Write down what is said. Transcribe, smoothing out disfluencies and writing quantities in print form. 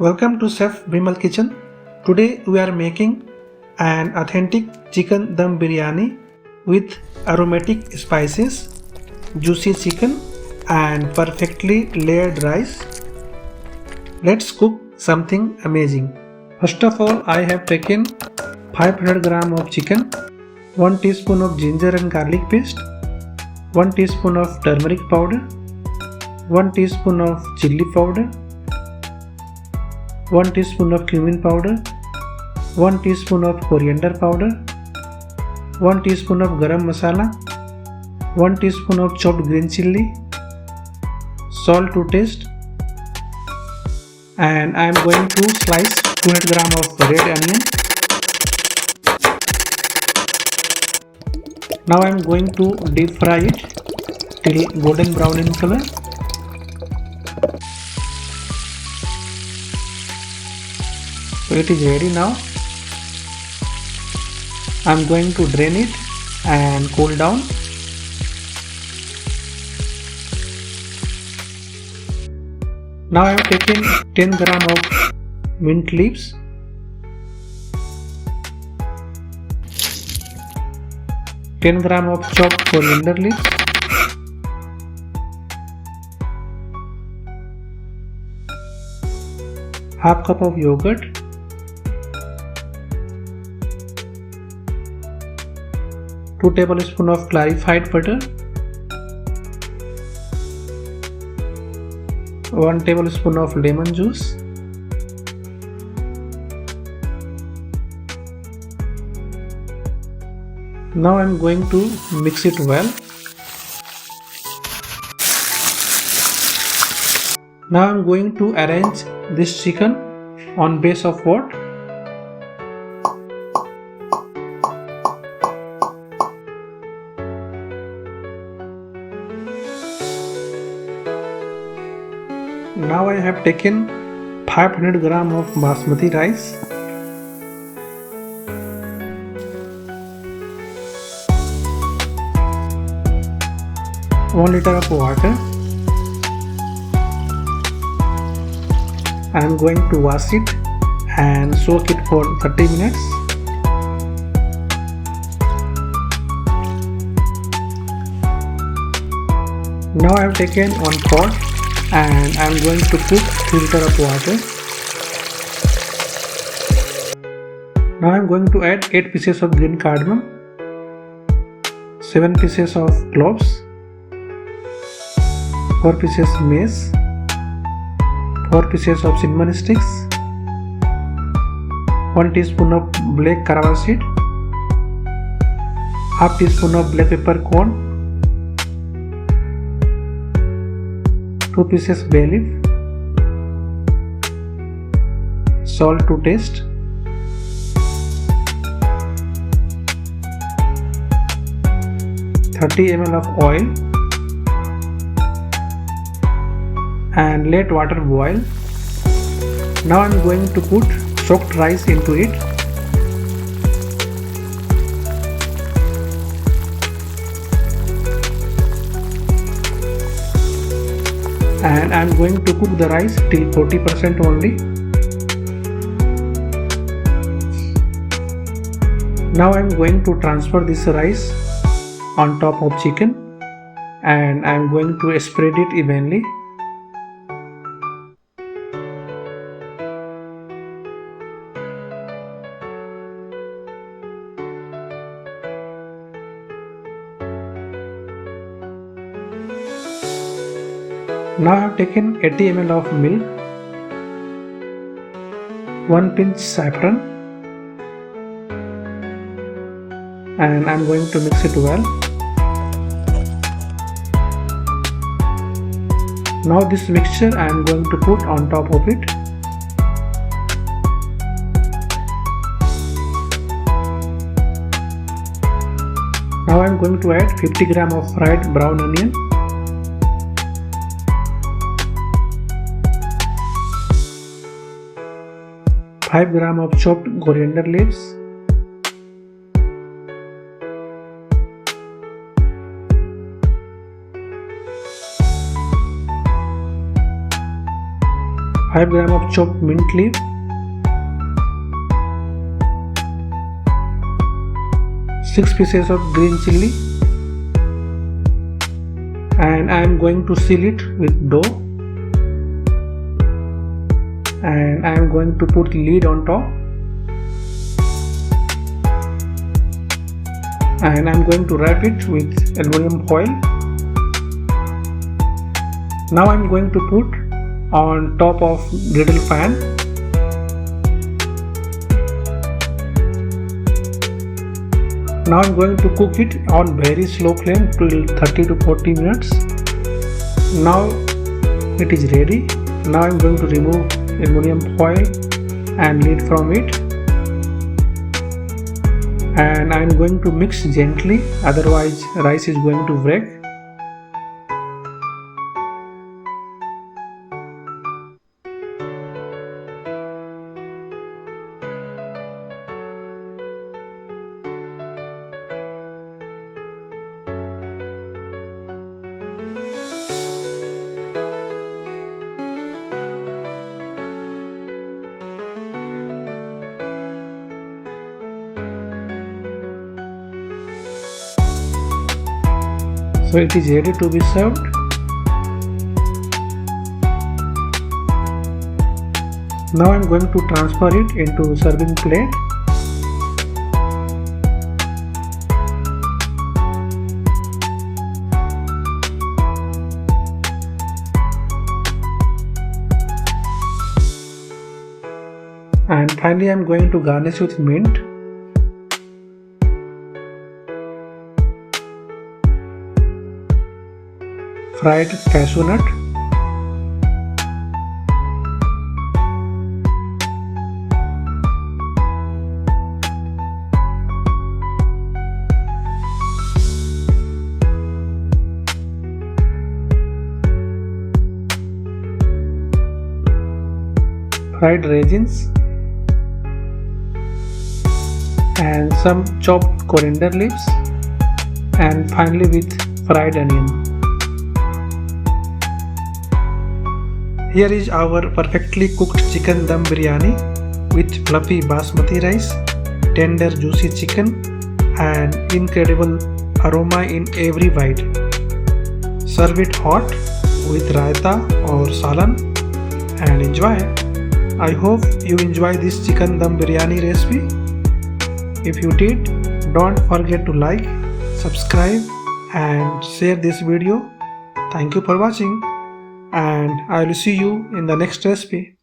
Welcome to Chef Bimal Kitchen. Today we are making an authentic chicken dum biryani with aromatic spices, juicy chicken and perfectly layered rice. Let's cook something amazing. First of all, I have taken 500 gram of chicken, 1 teaspoon of ginger and garlic paste, 1 teaspoon of turmeric powder, 1 teaspoon of chili powder, 1 teaspoon of cumin powder, 1 teaspoon of coriander powder, 1 teaspoon of garam masala, 1 teaspoon of chopped green chilli, salt to taste, and I am going to slice 200 gram of red onion. Now I am going to deep fry it till golden brown in color. So it is ready now. I am going to drain it and cool down. Now I have taken 10 gram of mint leaves, 10 gram of chopped coriander leaves, half cup of yogurt, 2 tablespoons of clarified butter, 1 tablespoon of lemon juice, now I am going to mix it well. Now I am going to arrange this chicken on base of what? Now I have taken 500 gram of basmati rice, one liter of water. I am going to wash it and soak it for 30 minutes. Now I have taken one pot and I am going to put 3 liters of water. Now I am going to add 8 pieces of green cardamom, 7 pieces of cloves, 4 pieces mace, 4 pieces of cinnamon sticks, 1 teaspoon of black caraway seed, half teaspoon of black peppercorn, 2 pieces bay leaf, salt to taste, ml of oil, and let water boil. Now I am going to put soaked rice into it. And I am going to cook the rice till 40% only. Now I am going to transfer this rice on top of chicken and I am going to spread it evenly. Now I have taken 80 ml of milk, 1 pinch saffron, and I am going to mix it well. Now this mixture I am going to put on top of it. Now I am going to add 50 gram of fried brown onion, 5 gram of chopped coriander leaves, 5 grams of chopped mint leaf, 6 pieces of green chilli, and I am going to seal it with dough, and I am going to put lid on top, and I am going to wrap it with aluminum foil. Now I am going to put on top of griddle pan. Now I am going to cook it on very slow flame till 30 to 40 minutes. Now it is ready. Now I am going to remove aluminum foil and lid from it, and I am going to mix gently, otherwise rice is going to break. So it is ready to be served. Now I am going to transfer it into serving plate. And finally I am going to garnish with mint. Fried cashew nut, fried raisins, and some chopped coriander leaves, and finally with fried onion. Here is our perfectly cooked chicken dum biryani with fluffy basmati rice, tender juicy chicken, and incredible aroma in every bite. Serve it hot with raita or salan and enjoy. I hope you enjoy this chicken dum biryani recipe. If you did, don't forget to like, subscribe and share this video. Thank you for watching, and I will see you in the next recipe.